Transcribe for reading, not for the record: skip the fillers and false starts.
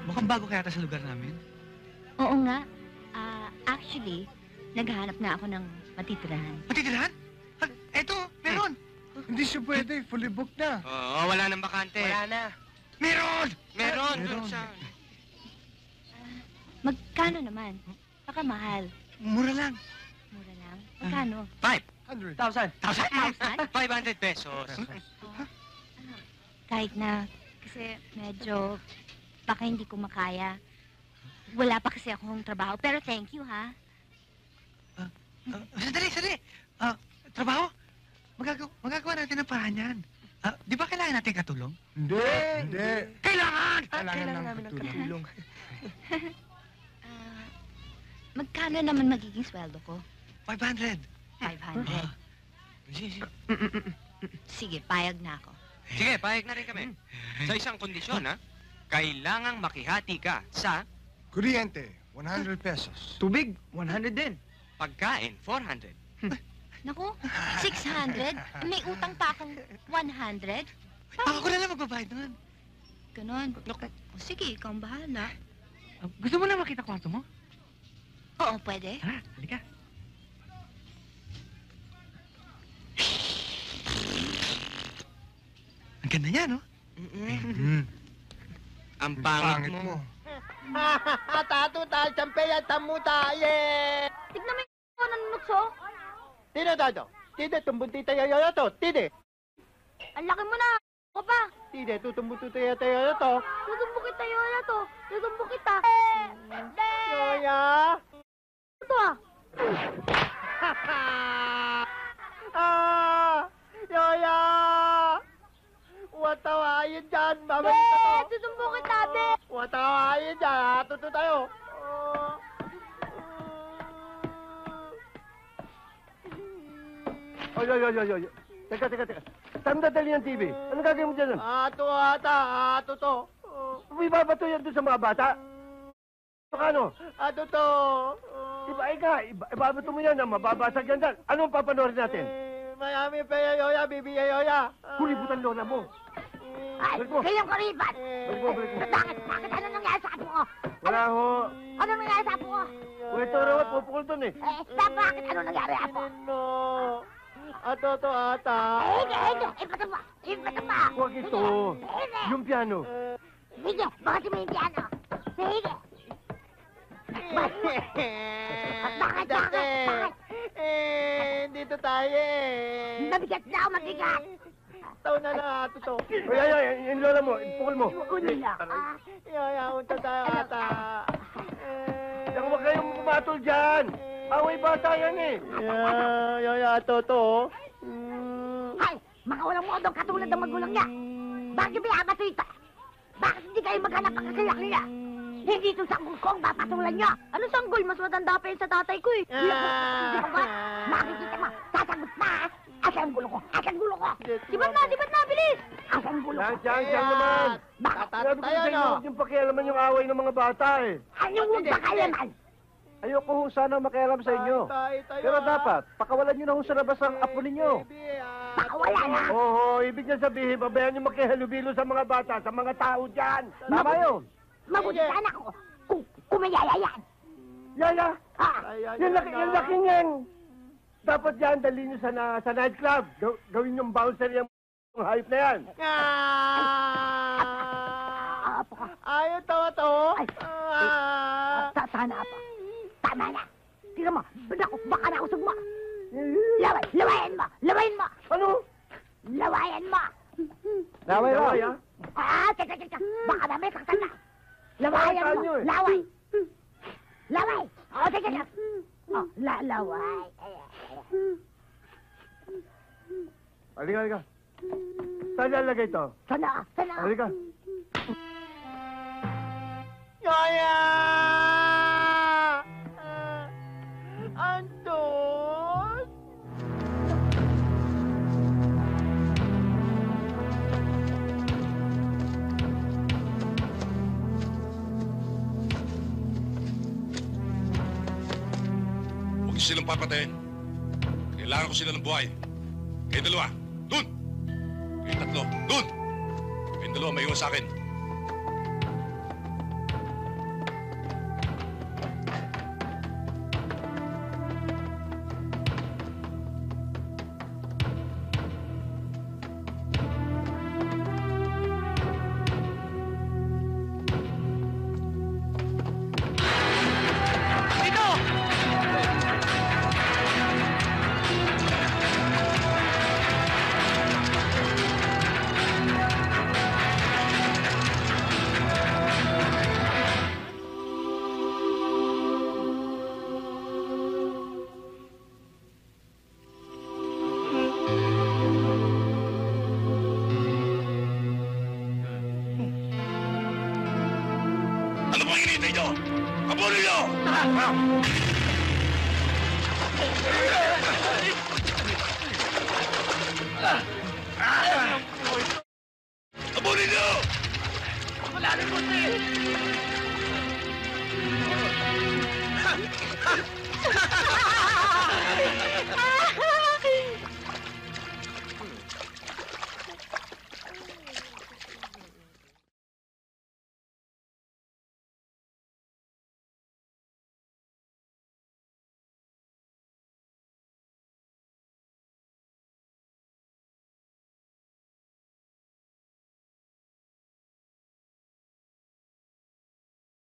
Mukhang bago kaya sa lugar namin. Oo nga. Actually, naghahanap na ako ng matitirahan. Matitirahan? Eto, meron. Hindi siya pwede. Fully booked na. Oo, wala nang bakante. Wala na. Meron! Meron. Meron. Dun sa... Magkano naman? Baka mahal. Mura lang. Mura lang. Magkano? 100. 1,000. 1,000? 500 pesos. Kahit na, kasi medyo, baka hindi ko makaya. Wala pa kasi akong trabaho, pero thank you, ha? Sandali. Trabaho? Magagawa natin ng paraan yan. Di ba kailangan natin katulong? Hindi. Kailangan! Kailangan namin ng katulong. Magkano naman magiging sweldo ko? 500. 500. Sige. Sige, payag na ako. Sige, payag na rin kami. Sa isang kondisyon, ha? Kailangang makihati ka sa Kuryente, 100 pesos. Tubig, 100 din. pagkain, 400. Naku, 600? May utang pa akong 100? Ako na lang magbabayad nun. Ganon. O, sige, ikaw ang bahala. Gusto mo na makita kwarto mo? Oo, pwede. Tara, halika. Ang ganda niya, no? Ang pangit mo. Tato tayo, champeyan, tamu tayo. Tignan mo yung nanunukso. Tide, Tato. Tide, tumbunti tayo yoyo to. Tide. Ang laki mo na. Ako pa. Tide, tutumbuti tayo yoyo to. Tutumbo kita, Yoya to. Tutumbo kita. Yoya. Ito ah. Yoya. Watawain dyan, mamalita to. Tutumbo kita, be. Watawain dyan, tuto tayo. Oy. Teka. Saan dadali ang TV? Ano gagawin mo dyan? Ato to. May babato yan doon sa mga bata. Ano? Ato to. Ibabato mo yan, mababasag yan dyan. Anong papanoorin natin? Mayami pa yoya, bibi yoya. Kulibutan lona mo. Ay, Balik mo. kayong karibat. Balik mo. Bakit ano nangyari sa apo ko? Wala ho. Ano nangyari sa apo ko? Ito rawat, pupukul doon eh. Bakit ano nangyari apo? Ato to ata. Hindi. Ipata mo. Huwag ito. Yung piano. Sige, bakit mo yung piano? Sige. Bakit? Dito tayo eh. Mabigat na ako, mabigat. Taon na lang ato to. Ay, yung lola mo, pukul mo. Kunin lang. Unta tayo ata. Diyan huwag kayong bumatol dyan. Away bata yan eh. Ato to. Ay, mga walang modong katulad ng magulang niya. Bakit may amato ito? Bakit hindi kayo maghanap ang kakayak niya? Hindi ito sanggol ko ang papatulan niya. Ano sanggol? Mas matanda pa yun sa tatay ko eh. Hindi ko ba? Makikita mo, sasagot na. Asan gulo ko? Dibat na, bilis! Asan gulo ko? Diyan naman. Bakit? Sabi ko sa inyo, huwag yung pakialaman yung away ng mga bata eh. Anong huwag ba kayo man? Ayoko ho sana makialam sa inyo. Pero dapat, pakawalan nyo na ho sa labas ang apo ninyo. Baka wala na. Oo, ibig niya sabihin, babayan niyo makihalubilo sa mga bata, sa mga tao dyan. Tama yun. Mabuti sana ko kung may yaya yan. Yaya, Ah, yung laki niyan. Dapat yan, dali niyo sa nightclub. Gawin yung bouncer yung hayop na yan. apo ka. Ayaw tawa to. Sana apo. Tama na. Tingnan mo, baka na usog mo. Lawayan mo. Ano? Lawayan mo. Laway, ah? Teka. Baka na may saktan na. Lawayan Laway mo. tayo eh. Laway. Teka. Laway. Halika. Saan lalagay to? Sana. Halika. Yaya! Anton! Huwag niyo silang papatayin. Kailangan ko sila ng buhay. Kayo dalawa, dun! Kayo tatlo, dun! Kayong dalawa, may iwan sa akin. Ano pang hinihintay nyo? Habulin nyo! Habulin nyo! Wala na po, sir!